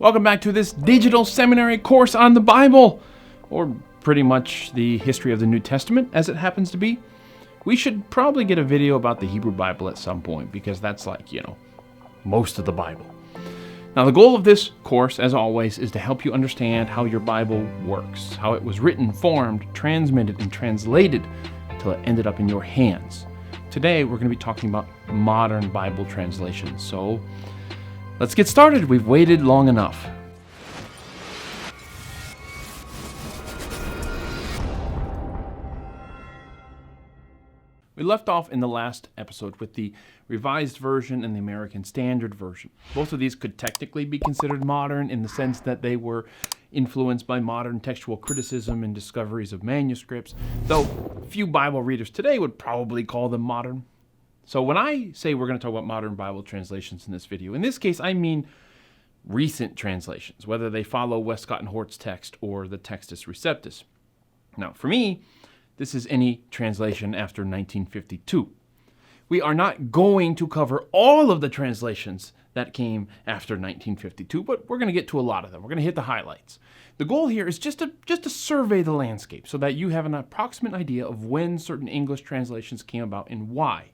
Welcome back to this digital seminary course on the Bible, or pretty much the history of the New Testament as it happens to be. We should probably get a video about the Hebrew Bible at some point because that's like, most of the Bible. Now, the goal of this course, as always, is to help you understand how your Bible works, how it was written, formed, transmitted, and translated until it ended up in your hands. Today, we're going to be talking about modern Bible translations. So, let's get started. We've waited long enough. We left off in the last episode with the Revised Version and the American Standard Version. Both of these could technically be considered modern in the sense that they were influenced by modern textual criticism and discoveries of manuscripts, though few Bible readers today would probably call them modern. So when I say we're going to talk about modern Bible translations in this video, in this case I mean recent translations, whether they follow Westcott and Hort's text or the Textus Receptus. Now for me, this is any translation after 1952. We are not going to cover all of the translations that came after 1952, but we're going to get to a lot of them. We're going to hit the highlights. The goal here is just to survey the landscape so that you have an approximate idea of when certain English translations came about and why.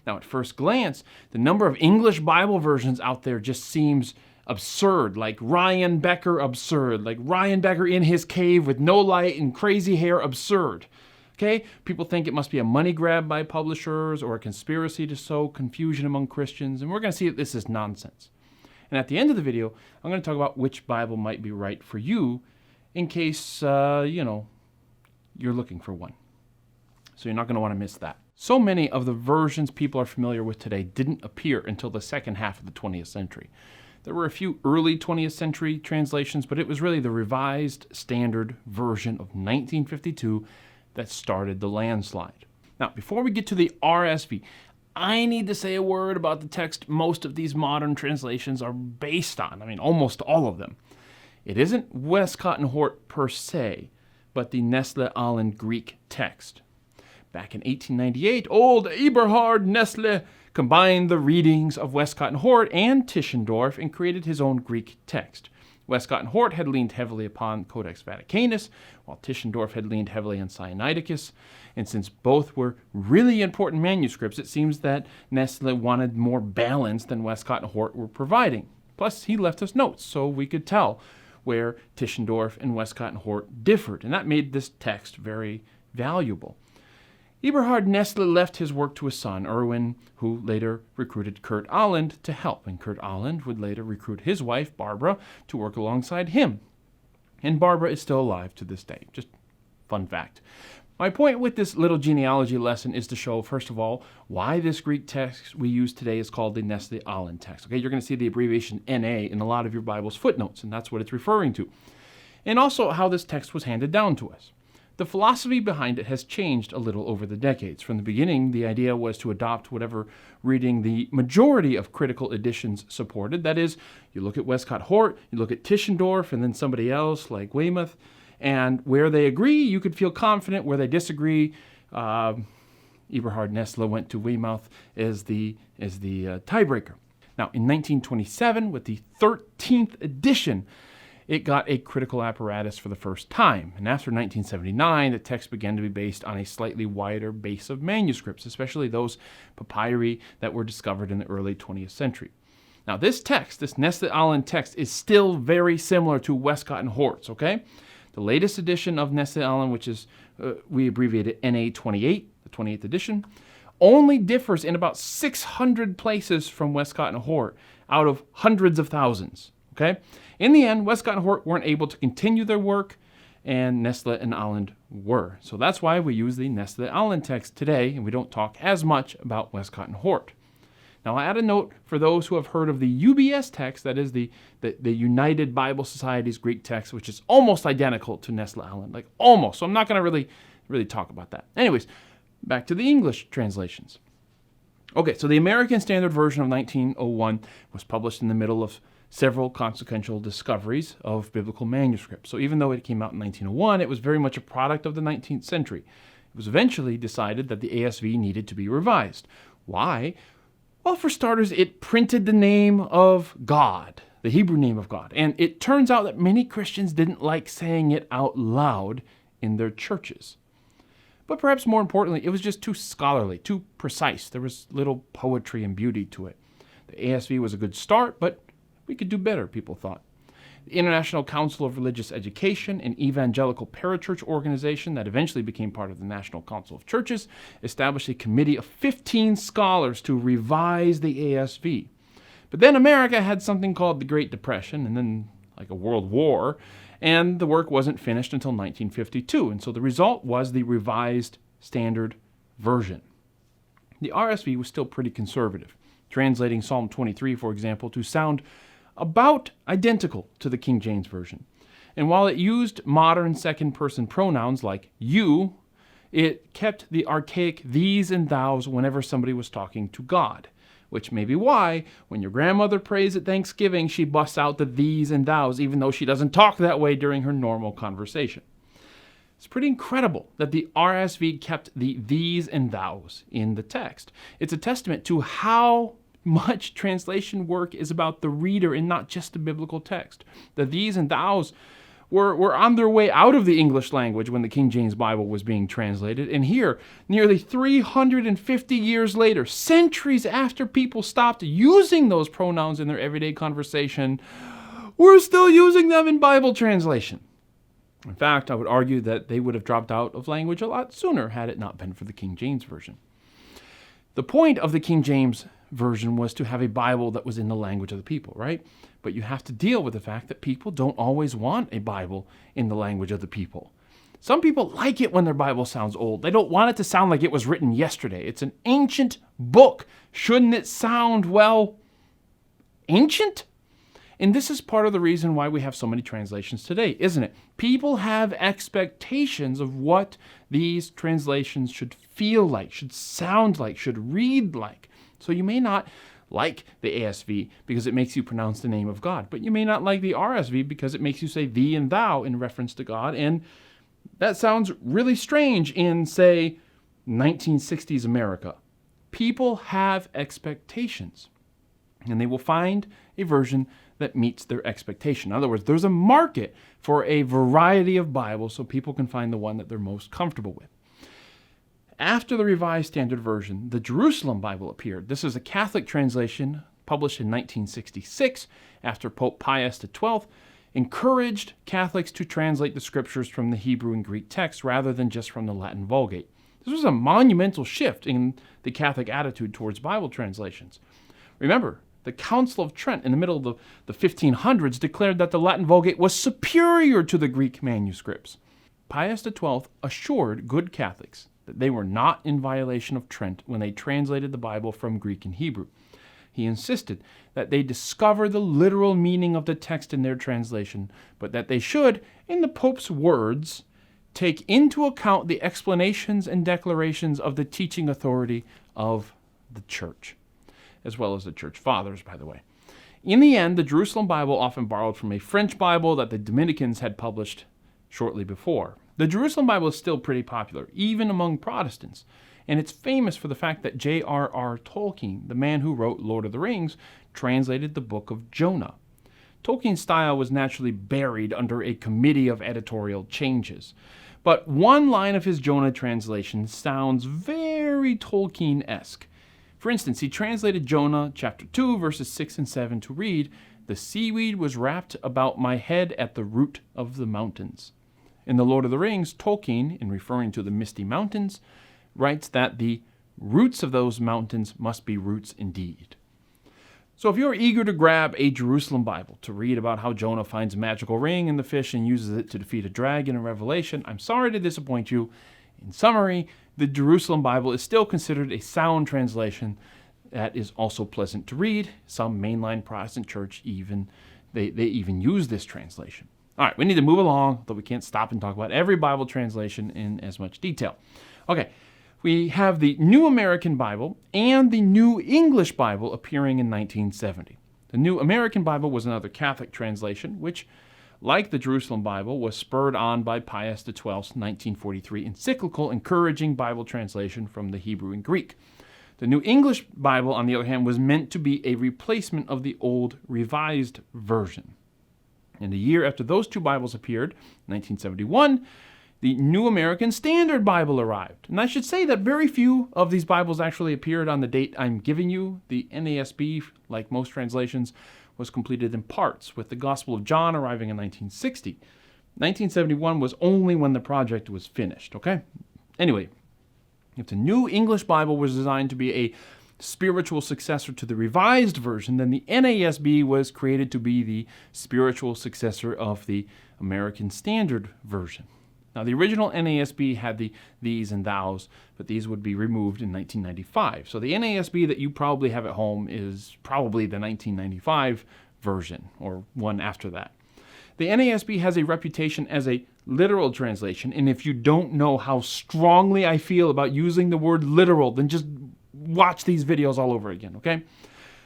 Now, at first glance, the number of English Bible versions out there just seems absurd, like Ryan Becker absurd, like Ryan Becker in his cave with no light and crazy hair absurd. Okay? People think it must be a money grab by publishers or a conspiracy to sow confusion among Christians, and we're going to see that this is nonsense. And at the end of the video, I'm going to talk about which Bible might be right for you in case, you're looking for one. So you're not going to want to miss that. So many of the versions people are familiar with today didn't appear until the second half of the 20th century. There were a few early 20th century translations, but it was really the Revised Standard Version of 1952 that started the landslide. Now, before we get to the RSV, I need to say a word about the text most of these modern translations are based on. Almost all of them. It isn't Westcott and Hort per se, but the Nestle-Aland Greek text. Back in 1898, old Eberhard Nestle combined the readings of Westcott and Hort and Tischendorf and created his own Greek text. Westcott and Hort had leaned heavily upon Codex Vaticanus, while Tischendorf had leaned heavily on Sinaiticus. And since both were really important manuscripts, it seems that Nestle wanted more balance than Westcott and Hort were providing. Plus, he left us notes so we could tell where Tischendorf and Westcott and Hort differed, and that made this text very valuable. Eberhard Nestle left his work to his son, Erwin, who later recruited Kurt Aland to help, and Kurt Aland would later recruit his wife, Barbara, to work alongside him. And Barbara is still alive to this day. Just fun fact. My point with this little genealogy lesson is to show, first of all, why this Greek text we use today is called the Nestle-Aland text. Okay, you're going to see the abbreviation NA in a lot of your Bible's footnotes, and that's what it's referring to. And also how this text was handed down to us. The philosophy behind it has changed a little over the decades. From the beginning, the idea was to adopt whatever reading the majority of critical editions supported. That is, you look at Westcott Hort, you look at Tischendorf, and then somebody else like Weymouth, and where they agree, you could feel confident. Where they disagree, Eberhard Nestle went to Weymouth as the tiebreaker. Now, in 1927, with the 13th edition, it got a critical apparatus for the first time. And after 1979, the text began to be based on a slightly wider base of manuscripts, especially those papyri that were discovered in the early 20th century. Now, this text, this Nestle-Aland text, is still very similar to Westcott and Hort's, okay? The latest edition of Nestle-Aland, which is, we abbreviated NA28, the 28th edition, only differs in about 600 places from Westcott and Hort out of hundreds of thousands. Okay? In the end, Westcott and Hort weren't able to continue their work, and Nestle and Aland were. So that's why we use the Nestle-Aland text today, and we don't talk as much about Westcott and Hort. Now, I'll add a note for those who have heard of the UBS text, that is the United Bible Society's Greek text, which is almost identical to Nestle-Aland, like almost. So I'm not going to really talk about that. Anyways, back to the English translations. Okay, so the American Standard Version of 1901 was published in the middle of several consequential discoveries of biblical manuscripts. So even though it came out in 1901, it was very much a product of the 19th century. It was eventually decided that the ASV needed to be revised. Why? Well, for starters, it printed the name of God. the Hebrew name of God. And it turns out that many Christians didn't like saying it out loud in their churches. But perhaps more importantly, it was just too scholarly, too precise. There was little poetry and beauty to it. The ASV was a good start, but we could do better, people thought. The International Council of Religious Education, an evangelical parachurch organization that eventually became part of the National Council of Churches, established a committee of 15 scholars to revise the ASV. But then America had something called the Great Depression, and then like a world war, and the work wasn't finished until 1952, and so the result was the Revised Standard Version. The RSV was still pretty conservative, translating Psalm 23, for example, to sound about identical to the King James Version. And while it used modern second-person pronouns like you, it kept the archaic these and thous whenever somebody was talking to God, which may be why, when your grandmother prays at Thanksgiving, she busts out the these and thous, even though she doesn't talk that way during her normal conversation. It's pretty incredible that the RSV kept the these and thous in the text. It's a testament to how much translation work is about the reader and not just the biblical text. The these and thous were on their way out of the English language when the King James Bible was being translated. And here, nearly 350 years later, centuries after people stopped using those pronouns in their everyday conversation, we're still using them in Bible translation. In fact, I would argue that they would have dropped out of language a lot sooner had it not been for the King James Version. The point of the King James Version was to have a Bible that was in the language of the people, right? But you have to deal with the fact that people don't always want a Bible in the language of the people. Some people like it when their Bible sounds old. They don't want it to sound like it was written yesterday. It's an ancient book. Shouldn't it sound, well, ancient? And this is part of the reason why we have so many translations today, isn't it? People have expectations of what these translations should feel like, should sound like, should read like. So you may not like the ASV because it makes you pronounce the name of God, but you may not like the RSV because it makes you say thee and thou in reference to God, and that sounds really strange in, say, 1960s America. People have expectations, and they will find a version that meets their expectation. In other words, there's a market for a variety of Bibles so people can find the one that they're most comfortable with. After the Revised Standard Version, the Jerusalem Bible appeared. This is a Catholic translation published in 1966 after Pope Pius XII encouraged Catholics to translate the scriptures from the Hebrew and Greek texts rather than just from the Latin Vulgate. This was a monumental shift in the Catholic attitude towards Bible translations. Remember, the Council of Trent in the middle of the 1500s declared that the Latin Vulgate was superior to the Greek manuscripts. Pius XII assured good Catholics that they were not in violation of Trent when they translated the Bible from Greek and Hebrew. He insisted that they discover the literal meaning of the text in their translation, but that they should, in the Pope's words, take into account the explanations and declarations of the teaching authority of the Church, as well as the Church Fathers, by the way. In the end, the Jerusalem Bible often borrowed from a French Bible that the Dominicans had published shortly before. The Jerusalem Bible is still pretty popular, even among Protestants, and it's famous for the fact that J.R.R. Tolkien, the man who wrote Lord of the Rings, translated the book of Jonah. Tolkien's style was naturally buried under a committee of editorial changes, but one line of his Jonah translation sounds very Tolkien-esque. For instance, he translated Jonah chapter 2, verses 6 and 7 to read, "The seaweed was wrapped about my head at the root of the mountains." In The Lord of the Rings, Tolkien, in referring to the Misty Mountains, writes that the roots of those mountains must be roots indeed. So if you're eager to grab a Jerusalem Bible to read about how Jonah finds a magical ring in the fish and uses it to defeat a dragon in Revelation, I'm sorry to disappoint you. In summary, the Jerusalem Bible is still considered a sound translation that is also pleasant to read. Some mainline Protestant church they even use this translation. All right, we need to move along, though we can't stop and talk about every Bible translation in as much detail. Okay, we have the New American Bible and the New English Bible appearing in 1970. The New American Bible was another Catholic translation, which, like the Jerusalem Bible, was spurred on by Pius XII's 1943 encyclical encouraging Bible translation from the Hebrew and Greek. The New English Bible, on the other hand, was meant to be a replacement of the old Revised Version. And a year after those two Bibles appeared, 1971, the New American Standard Bible arrived. And I should say that very few of these Bibles actually appeared on the date I'm giving you. The NASB, like most translations, was completed in parts, with the Gospel of John arriving in 1960. 1971 was only when the project was finished, okay? Anyway, if the New English Bible was designed to be a spiritual successor to the Revised Version, then the NASB was created to be the spiritual successor of the American Standard Version. Now, the original NASB had the these and thous, but these would be removed in 1995. So the NASB that you probably have at home is probably the 1995 version, or one after that. The NASB has a reputation as a literal translation, and if you don't know how strongly I feel about using the word literal, then just watch these videos all over again, okay?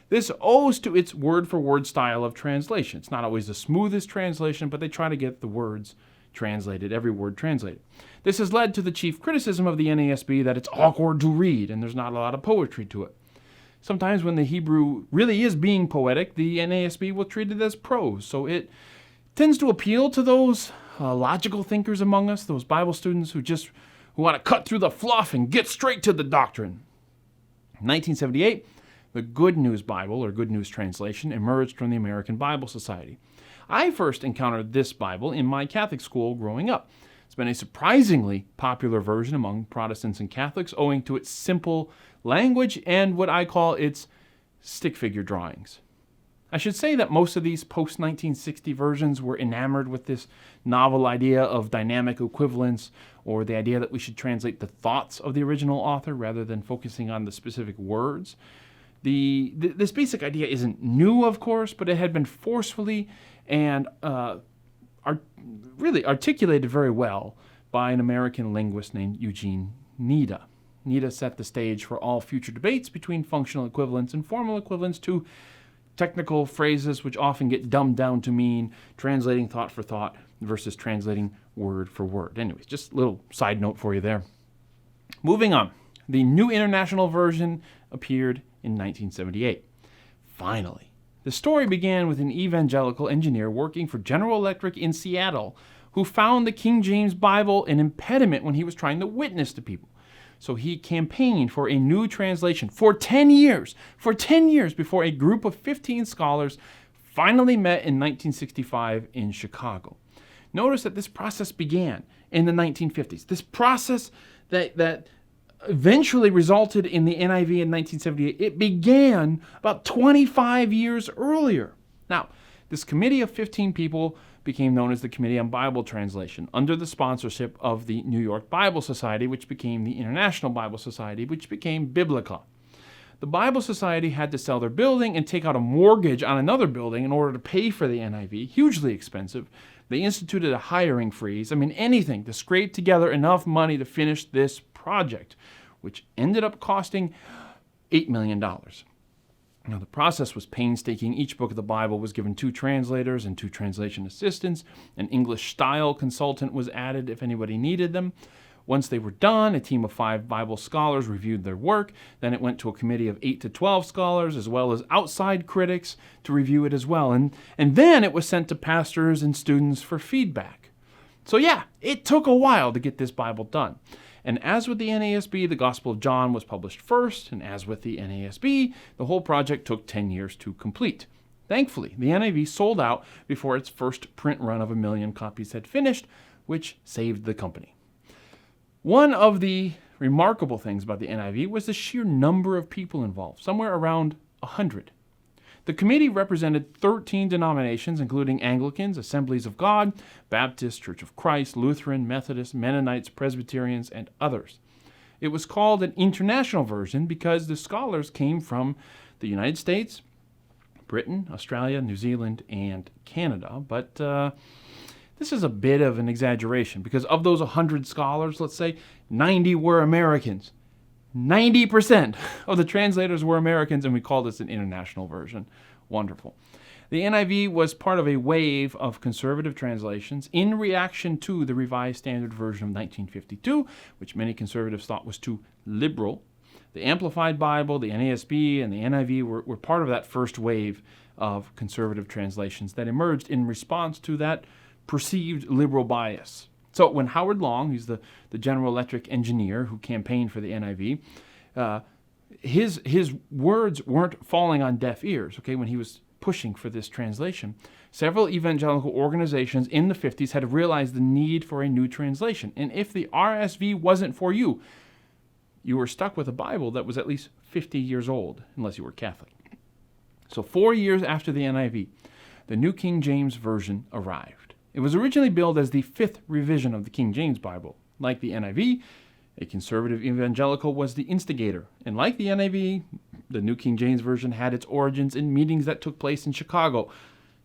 This owes to its word-for-word style of translation. It's not always the smoothest translation, but they try to get the words translated, every word translated. This has led to the chief criticism of the NASB that it's awkward to read and there's not a lot of poetry to it. Sometimes when the Hebrew really is being poetic, the NASB will treat it as prose, so it tends to appeal to those logical thinkers among us, those Bible students who want to cut through the fluff and get straight to the doctrine. In 1978, the Good News Bible, or Good News Translation, emerged from the American Bible Society. I first encountered this Bible in my Catholic school growing up. It's been a surprisingly popular version among Protestants and Catholics owing to its simple language and what I call its stick figure drawings. I should say that most of these post-1960 versions were enamored with this novel idea of dynamic equivalence, or the idea that we should translate the thoughts of the original author rather than focusing on the specific words. This basic idea isn't new, of course, but it had been forcefully and really articulated very well by an American linguist named Eugene Nida. Nida set the stage for all future debates between functional equivalence and formal equivalence to technical phrases which often get dumbed down to mean translating thought for thought versus translating word for word. Anyways, just a little side note for you there. Moving on. The New International Version appeared in 1978. Finally. The story began with an evangelical engineer working for General Electric in Seattle who found the King James Bible an impediment when he was trying to witness to people. So he campaigned for a new translation for 10 years before a group of 15 scholars finally met in 1965 in Chicago. Notice that this process began in the 1950s. This process that eventually resulted in the NIV in 1978, it began about 25 years earlier. Now, this committee of 15 people became known as the Committee on Bible Translation, under the sponsorship of the New York Bible Society, which became the International Bible Society, which became Biblica. The Bible Society had to sell their building and take out a mortgage on another building in order to pay for the NIV, hugely expensive. They instituted a hiring freeze, anything to scrape together enough money to finish this project, which ended up costing $8 million. Now, the process was painstaking. Each book of the Bible was given 2 translators and 2 translation assistants. An English style consultant was added if anybody needed them. Once they were done, a team of 5 Bible scholars reviewed their work. Then it went to a committee of 8 to 12 scholars, as well as outside critics, to review it as well. And then it was sent to pastors and students for feedback. So yeah, it took a while to get this Bible done. And as with the NASB, the Gospel of John was published first, and as with the NASB, the whole project took 10 years to complete. Thankfully, the NIV sold out before its first print run of 1 million copies had finished, which saved the company. One of the remarkable things about the NIV was the sheer number of people involved, somewhere around 100. The committee represented 13 denominations, including Anglicans, Assemblies of God, Baptist, Church of Christ, Lutheran, Methodist, Mennonites, Presbyterians, and others. It was called an international version because the scholars came from the United States, Britain, Australia, New Zealand, and Canada. But this is a bit of an exaggeration because of those 100 scholars, let's say, 90 were Americans. 90% of the translators were Americans, and we call this an international version. Wonderful. The NIV was part of a wave of conservative translations in reaction to the Revised Standard Version of 1952, which many conservatives thought was too liberal. The Amplified Bible, the NASB, and the NIV were part of that first wave of conservative translations that emerged in response to that perceived liberal bias. So when Howard Long, he's the General Electric engineer who campaigned for the NIV, his words weren't falling on deaf ears, okay, when he was pushing for this translation. Several evangelical organizations in the 50s had realized the need for a new translation. And if the RSV wasn't for you, you were stuck with a Bible that was at least 50 years old, unless you were Catholic. So 4 years after the NIV, the New King James Version arrived. It was originally billed as the 5th revision of the King James Bible. Like the NIV, a conservative evangelical was the instigator. And like the NIV, the New King James Version had its origins in meetings that took place in Chicago,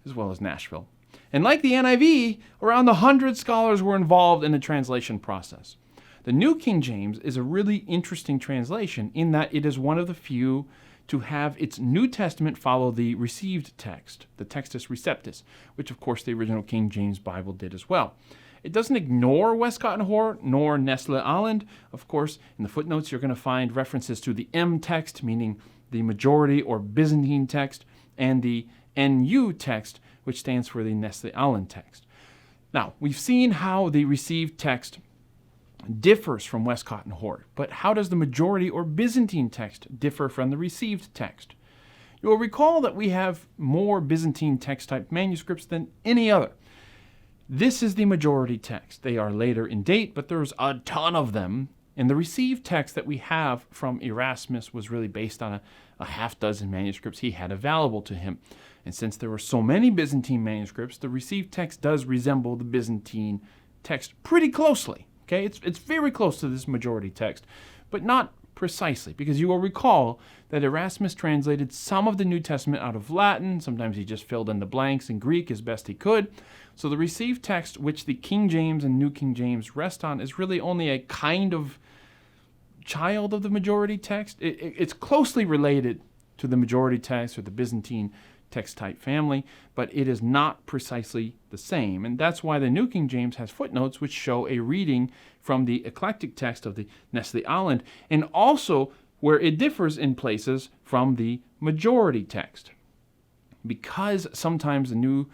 as well as Nashville. And like the NIV, around 100 scholars were involved in the translation process. The New King James is a really interesting translation in that it is one of the few to have its New Testament follow the received text, the Textus Receptus, which of course the original King James Bible did as well. It doesn't ignore Westcott and Hort nor Nestle-Aland. Of course, in the footnotes you're going to find references to the M text, meaning the majority or Byzantine text, and the NU text, which stands for the Nestle-Aland text. Now, we've seen how the received text differs from Westcott and Hort, but how does the majority or Byzantine text differ from the received text? You will recall that we have more Byzantine text-type manuscripts than any other. This is the majority text. They are later in date, but there's a ton of them. And the received text that we have from Erasmus was really based on a half dozen manuscripts he had available to him. And since there were so many Byzantine manuscripts, the received text does resemble the Byzantine text pretty closely. Okay, it's very close to this majority text, but not precisely, because you will recall that Erasmus translated some of the New Testament out of Latin. Sometimes he just filled in the blanks in Greek as best he could. So the received text, which the King James and New King James rest on, is really only a kind of child of the majority text. It's closely related to the majority text or the Byzantine text type family, but it is not precisely the same. And that's why the New King James has footnotes which show a reading from the eclectic text of the Nestle-Aland, and also where it differs in places from the majority text. Because sometimes the New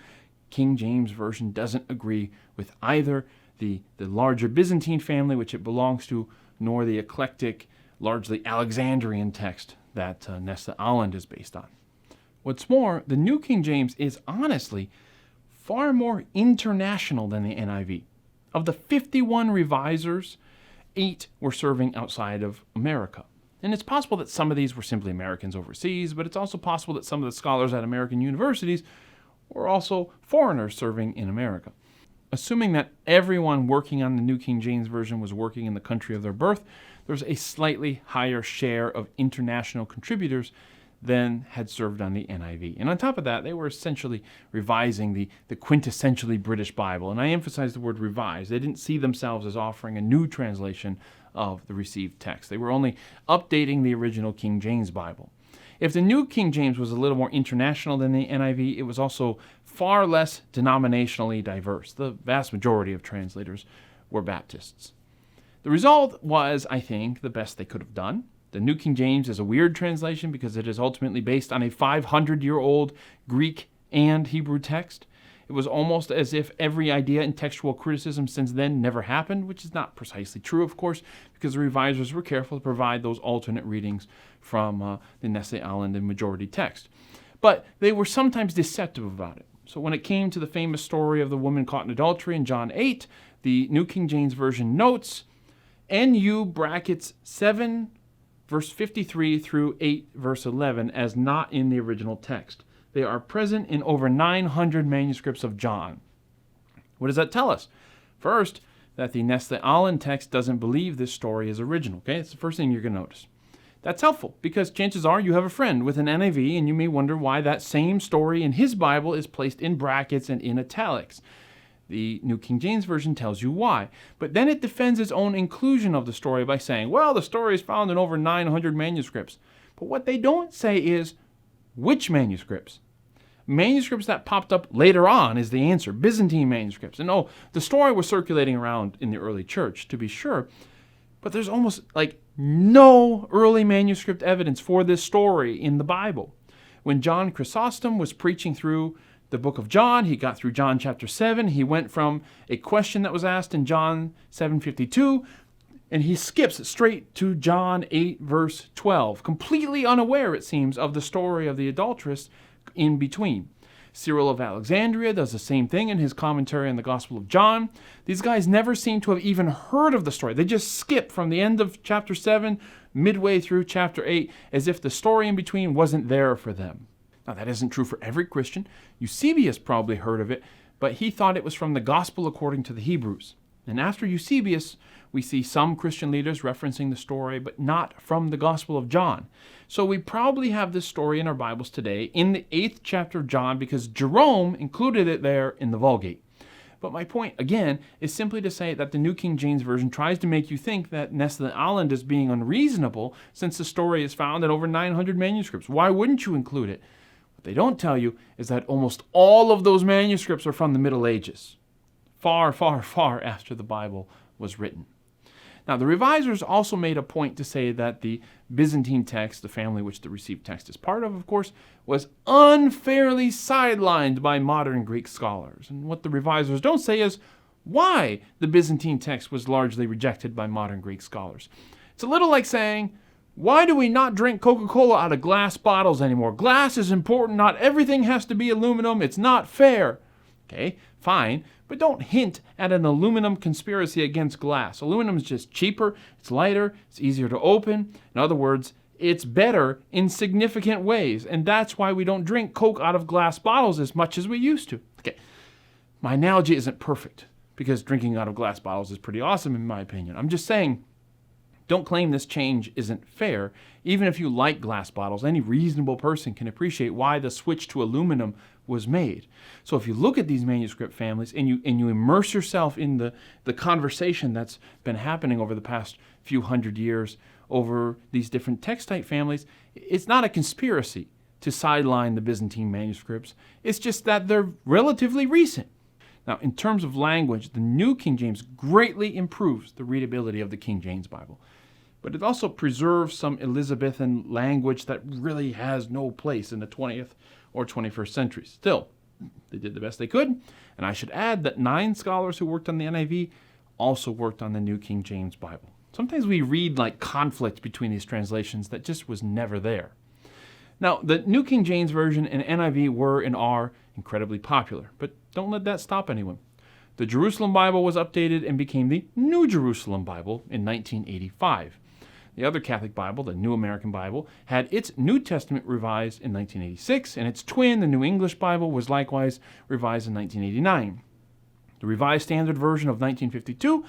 King James Version doesn't agree with either the larger Byzantine family, which it belongs to, nor the eclectic, largely Alexandrian text that Nestle-Aland is based on. What's more, the New King James is honestly far more international than the NIV. Of the 51 revisers, 8 were serving outside of America. And it's possible that some of these were simply Americans overseas, but it's also possible that some of the scholars at American universities were also foreigners serving in America. Assuming that everyone working on the New King James Version was working in the country of their birth, there's a slightly higher share of international contributors than had served on the NIV. And on top of that, they were essentially revising the quintessentially British Bible. And I emphasize the word revise. They didn't see themselves as offering a new translation of the received text. They were only updating the original King James Bible. If the New King James was a little more international than the NIV, it was also far less denominationally diverse. The vast majority of translators were Baptists. The result was, I think, the best they could have done. The New King James is a weird translation because it is ultimately based on a 500-year-old Greek and Hebrew text. It was almost as if every idea in textual criticism since then never happened, which is not precisely true, of course, because the revisers were careful to provide those alternate readings from the Nestle-Aland and majority text. But they were sometimes deceptive about it. So when it came to the famous story of the woman caught in adultery in John 8, the New King James Version notes NU brackets 7 verse 53 through 8 verse 11 as not in the original text. They are present in over 900 manuscripts of John. What does that tell us? First, that the Nestle-Aland text doesn't believe this story is original. Okay, it's the first thing you're going to notice. That's helpful because chances are you have a friend with an NIV and you may wonder why that same story in his Bible is placed in brackets and in italics. The New King James Version tells you why. But then it defends its own inclusion of the story by saying, well, the story is found in over 900 manuscripts. But what they don't say is which manuscripts. Manuscripts that popped up later on is the answer. Byzantine manuscripts. And the story was circulating around in the early church, to be sure. But there's almost like no early manuscript evidence for this story in the Bible. When John Chrysostom was preaching through the book of John, he got through John chapter 7. He went from a question that was asked in John 7:52, and he skips straight to John 8, verse 12, completely unaware, it seems, of the story of the adulteress in between. Cyril of Alexandria does the same thing in his commentary on the Gospel of John. These guys never seem to have even heard of the story. They just skip from the end of chapter 7 midway through chapter 8 as if the story in between wasn't there for them. Now, that isn't true for every Christian. Eusebius probably heard of it, but he thought it was from the Gospel according to the Hebrews. And after Eusebius, we see some Christian leaders referencing the story, but not from the Gospel of John. So we probably have this story in our Bibles today in the 8th chapter of John because Jerome included it there in the Vulgate. But my point, again, is simply to say that the New King James Version tries to make you think that Nestle-Aland is being unreasonable since the story is found in over 900 manuscripts. Why wouldn't you include it? What they don't tell you is that almost all of those manuscripts are from the Middle Ages, far, far, far after the Bible was written. Now, the revisers also made a point to say that the Byzantine text, the family which the received text is part of course, was unfairly sidelined by modern Greek scholars. And what the revisers don't say is why the Byzantine text was largely rejected by modern Greek scholars. It's a little like saying, why do we not drink Coca-Cola out of glass bottles anymore? Glass is important. Not everything has to be aluminum. It's not fair. Okay, fine. But don't hint at an aluminum conspiracy against glass. Aluminum is just cheaper, it's lighter, it's easier to open. In other words, it's better in significant ways. And that's why we don't drink Coke out of glass bottles as much as we used to. Okay, my analogy isn't perfect because drinking out of glass bottles is pretty awesome in my opinion. I'm just saying, don't claim this change isn't fair. Even if you like glass bottles, any reasonable person can appreciate why the switch to aluminum was made. So if you look at these manuscript families and you immerse yourself in the conversation that's been happening over the past few hundred years over these different text type families, it's not a conspiracy to sideline the Byzantine manuscripts. It's just that they're relatively recent. Now, in terms of language, the New King James greatly improves the readability of the King James Bible. But it also preserves some Elizabethan language that really has no place in the 20th or 21st centuries. Still, they did the best they could. And I should add that 9 scholars who worked on the NIV also worked on the New King James Bible. Sometimes we read like conflict between these translations that just was never there. Now, the New King James Version and NIV were and are incredibly popular, but don't let that stop anyone. The Jerusalem Bible was updated and became the New Jerusalem Bible in 1985. The other Catholic Bible, the New American Bible, had its New Testament revised in 1986, and its twin, the New English Bible, was likewise revised in 1989. The Revised Standard Version of 1952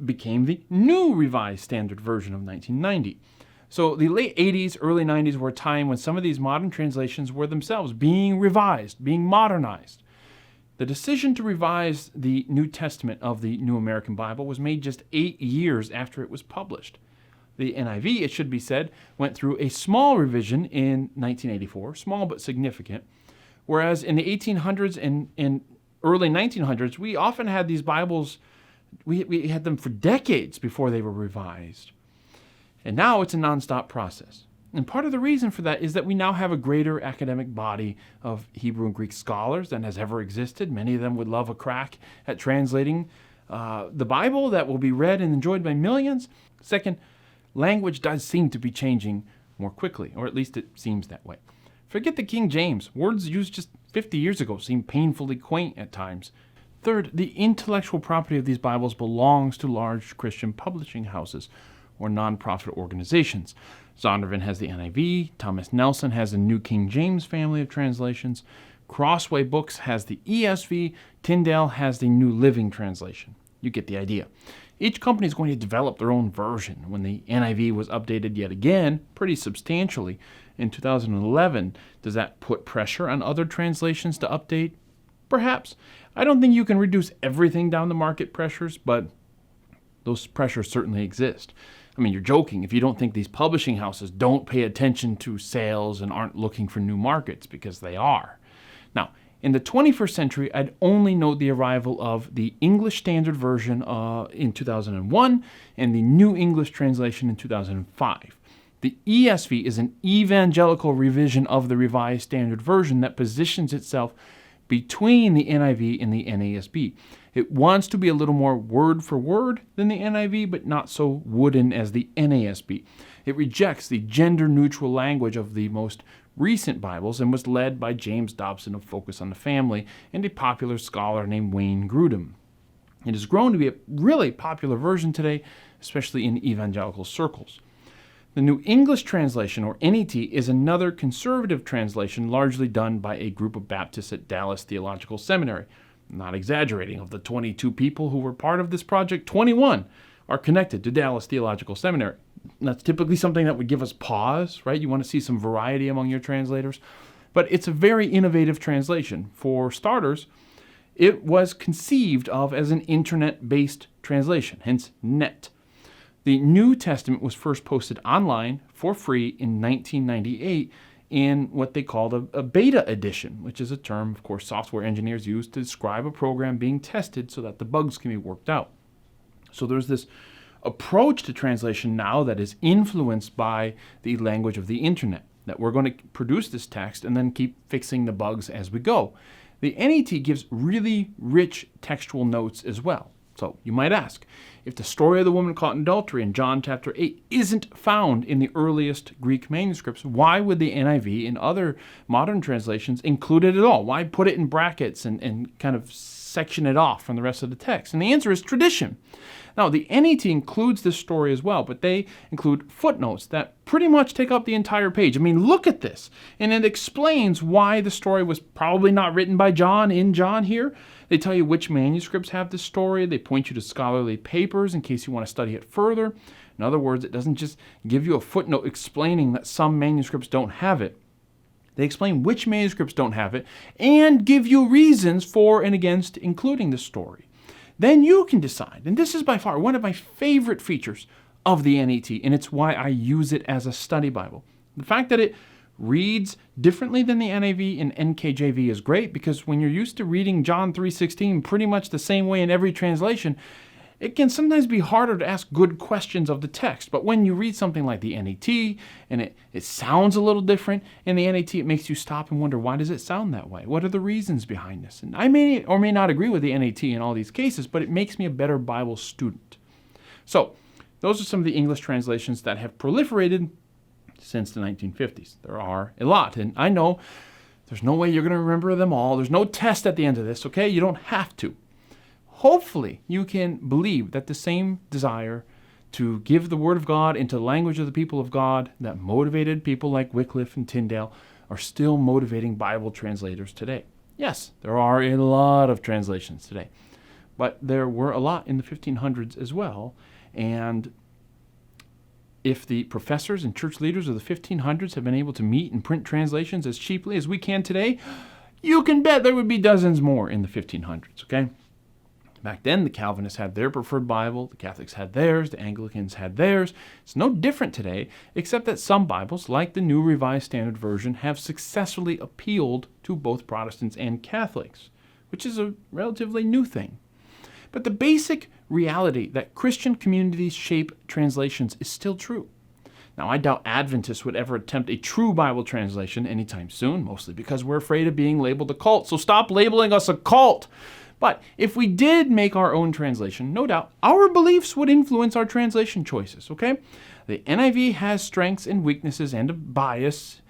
became the New Revised Standard Version of 1990. So the late 80s, early 90s were a time when some of these modern translations were themselves being revised, being modernized. The decision to revise the New Testament of the New American Bible was made just 8 years after it was published. The NIV, it should be said, went through a small revision in 1984, small but significant, whereas in the 1800s and early 1900s, we often had these Bibles, we had them for decades before they were revised. And now it's a nonstop process. And part of the reason for that is that we now have a greater academic body of Hebrew and Greek scholars than has ever existed. Many of them would love a crack at translating the Bible that will be read and enjoyed by millions. Second, language does seem to be changing more quickly, or at least it seems that way. Forget the King James. Words used just 50 years ago seem painfully quaint at times. Third, the intellectual property of these Bibles belongs to large Christian publishing houses or nonprofit organizations. Zondervan has the NIV, Thomas Nelson has the New King James family of translations, Crossway Books has the ESV, Tyndale has the New Living Translation. You get the idea. Each company is going to develop their own version. When the NIV was updated yet again, pretty substantially, in 2011, does that put pressure on other translations to update? Perhaps. I don't think you can reduce everything down to market pressures, but those pressures certainly exist. I mean, you're joking if you don't think these publishing houses don't pay attention to sales and aren't looking for new markets, because they are. Now, In the 21st century, I'd only note the arrival of the English Standard Version in 2001 and the New English Translation in 2005. The ESV is an evangelical revision of the Revised Standard Version that positions itself between the NIV and the NASB. It wants to be a little more word for word than the NIV, but not so wooden as the NASB. It rejects the gender-neutral language of the most recent Bibles and was led by James Dobson of Focus on the Family and a popular scholar named Wayne Grudem. It has grown to be a really popular version today, especially in evangelical circles. The New English Translation, or NET, is another conservative translation largely done by a group of Baptists at Dallas Theological Seminary. Not exaggerating, of the 22 people who were part of this project, 21 are connected to Dallas Theological Seminary. That's typically something that would give us pause, right? You want to see some variety among your translators. But it's a very innovative translation. For starters, it was conceived of as an internet-based translation, hence NET. The New Testament was first posted online for free in 1998 in what they called a beta edition, which is a term, of course, software engineers use to describe a program being tested so that the bugs can be worked out. So there's this approach to translation now that is influenced by the language of the internet, that we're going to produce this text and then keep fixing the bugs as we go. The NET gives really rich textual notes as well. So you might ask, if the story of the woman caught in adultery in John chapter 8 isn't found in the earliest Greek manuscripts, why would the NIV and other modern translations include it at all? Why put it in brackets and kind of section it off from the rest of the text? And the answer is tradition. Now, the NET includes this story as well, but they include footnotes that pretty much take up the entire page. I mean, look at this. And it explains why the story was probably not written by John in John here. They tell you which manuscripts have this story. They point you to scholarly papers in case you want to study it further. In other words, it doesn't just give you a footnote explaining that some manuscripts don't have it. They explain which manuscripts don't have it and give you reasons for and against including the story. Then you can decide, and this is by far one of my favorite features of the NET, and it's why I use it as a study Bible. The fact that it reads differently than the NIV and NKJV is great, because when you're used to reading John 3:16 pretty much the same way in every translation, it can sometimes be harder to ask good questions of the text. But when you read something like the NET and it sounds a little different in the NET, it makes you stop and wonder, why does it sound that way? What are the reasons behind this? And I may or may not agree with the NET in all these cases, but it makes me a better Bible student. So those are some of the English translations that have proliferated since the 1950s. There are a lot, and I know there's no way you're going to remember them all. There's no test at the end of this, okay? You don't have to. Hopefully, you can believe that the same desire to give the Word of God into the language of the people of God that motivated people like Wycliffe and Tyndale are still motivating Bible translators today. Yes, there are a lot of translations today, but there were a lot in the 1500s as well, and if the professors and church leaders of the 1500s have been able to meet and print translations as cheaply as we can today, you can bet there would be dozens more in the 1500s, okay? Back then, the Calvinists had their preferred Bible, the Catholics had theirs, the Anglicans had theirs. It's no different today, except that some Bibles, like the New Revised Standard Version, have successfully appealed to both Protestants and Catholics, which is a relatively new thing. But the basic reality that Christian communities shape translations is still true. Now, I doubt Adventists would ever attempt a true Bible translation anytime soon, mostly because we're afraid of being labeled a cult. So stop labeling us a cult. But if we did make our own translation, no doubt our beliefs would influence our translation choices, okay? The NIV has strengths and weaknesses and a bias,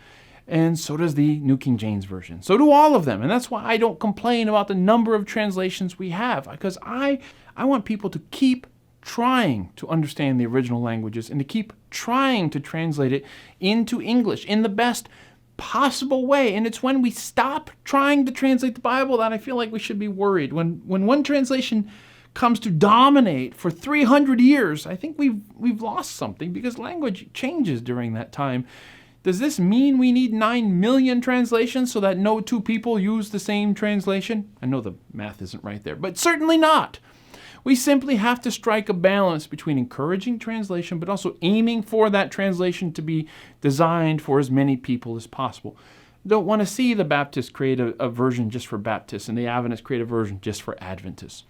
and so does the New King James Version. So do all of them, and that's why I don't complain about the number of translations we have, because I want people to keep trying to understand the original languages and to keep trying to translate it into English in the best possible way. And it's when we stop trying to translate the Bible that I feel like we should be worried. When one translation comes to dominate for 300 years, I think we've lost something, because language changes during that time. Does this mean we need 9 million translations so that no two people use the same translation? I know the math isn't right there, but certainly not. We simply have to strike a balance between encouraging translation but also aiming for that translation to be designed for as many people as possible. don't want to see the Baptists create a version just for Baptists and the Adventists create a version just for Adventists.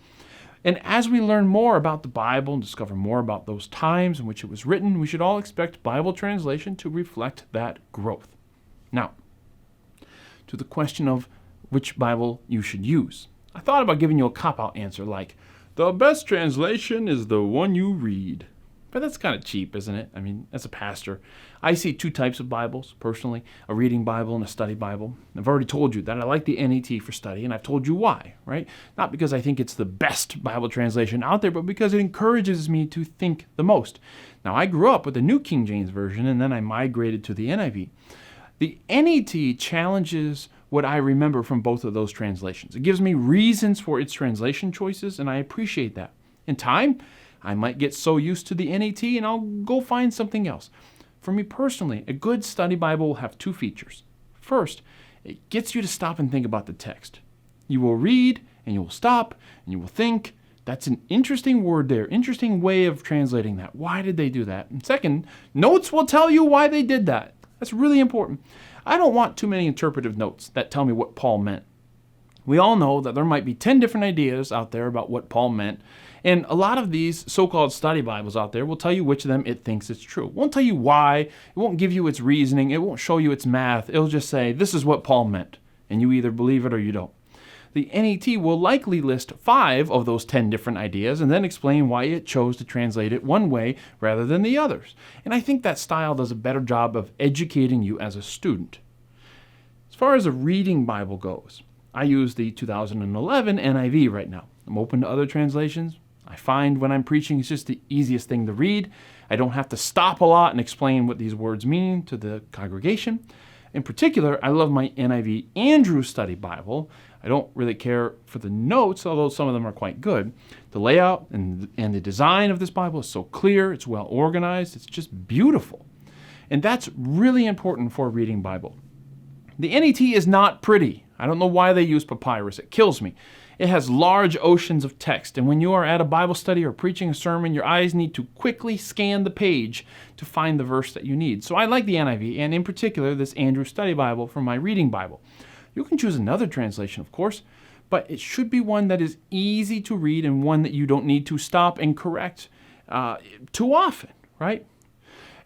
And as we learn more about the Bible and discover more about those times in which it was written, we should all expect Bible translation to reflect that growth. Now, to the question of which Bible you should use. I thought about giving you a cop-out answer like, the best translation is the one you read. But that's kind of cheap, isn't it? I mean, as a pastor, I see two types of Bibles, personally, a reading Bible and a study Bible. I've already told you that I like the NET for study, and I've told you why, right? Not because I think it's the best Bible translation out there, but because it encourages me to think the most. Now, I grew up with the New King James Version, and then I migrated to the NIV. The NET challenges what I remember from both of those translations. It gives me reasons for its translation choices, and I appreciate that. In time, I might get so used to the NET and I'll go find something else. For me personally, a good study Bible will have two features. First, it gets you to stop and think about the text. You will read and you will stop and you will think, that's an interesting word there, interesting way of translating that. Why did they do that? And second, notes will tell you why they did that. That's really important. I don't want too many interpretive notes that tell me what Paul meant. We all know that there might be 10 different ideas out there about what Paul meant, and a lot of these so-called study Bibles out there will tell you which of them it thinks is true. It won't tell you why, it won't give you its reasoning, it won't show you its math, it'll just say, this is what Paul meant, and you either believe it or you don't. The NET will likely list 5 of those 10 different ideas and then explain why it chose to translate it one way rather than the others. And I think that style does a better job of educating you as a student. As far as a reading Bible goes, I use the 2011 NIV right now. I'm open to other translations. I find when I'm preaching it's just the easiest thing to read. I don't have to stop a lot and explain what these words mean to the congregation. In particular, I love my NIV Andrew Study Bible. I don't really care for the notes, although some of them are quite good. The layout and the design of this Bible is so clear, it's well organized, it's just beautiful. And that's really important for a reading Bible. The NET is not pretty. I don't know why they use papyrus. It kills me. It has large oceans of text, and when you are at a Bible study or preaching a sermon, your eyes need to quickly scan the page to find the verse that you need. So I like the NIV, and in particular, this Andrew Study Bible for my reading Bible. You can choose another translation, of course, but it should be one that is easy to read and one that you don't need to stop and correct too often, right?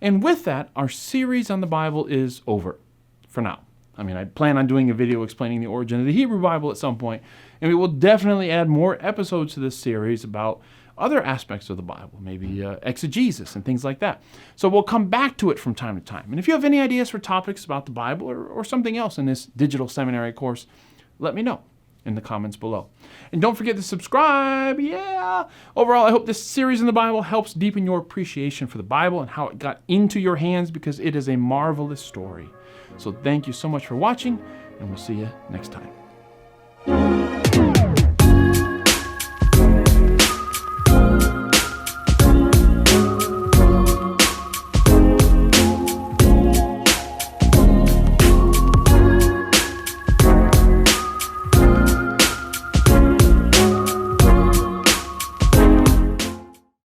And with that, our series on the Bible is over for now. I mean, I plan on doing a video explaining the origin of the Hebrew Bible at some point, and we will definitely add more episodes to this series about other aspects of the Bible, maybe exegesis and things like that. So we'll come back to it from time to time. And if you have any ideas for topics about the Bible or something else in this digital seminary course, let me know in the comments below. And don't forget to subscribe, yeah! Overall, I hope this series in the Bible helps deepen your appreciation for the Bible and how it got into your hands, because it is a marvelous story. So thank you so much for watching, and we'll see you next time.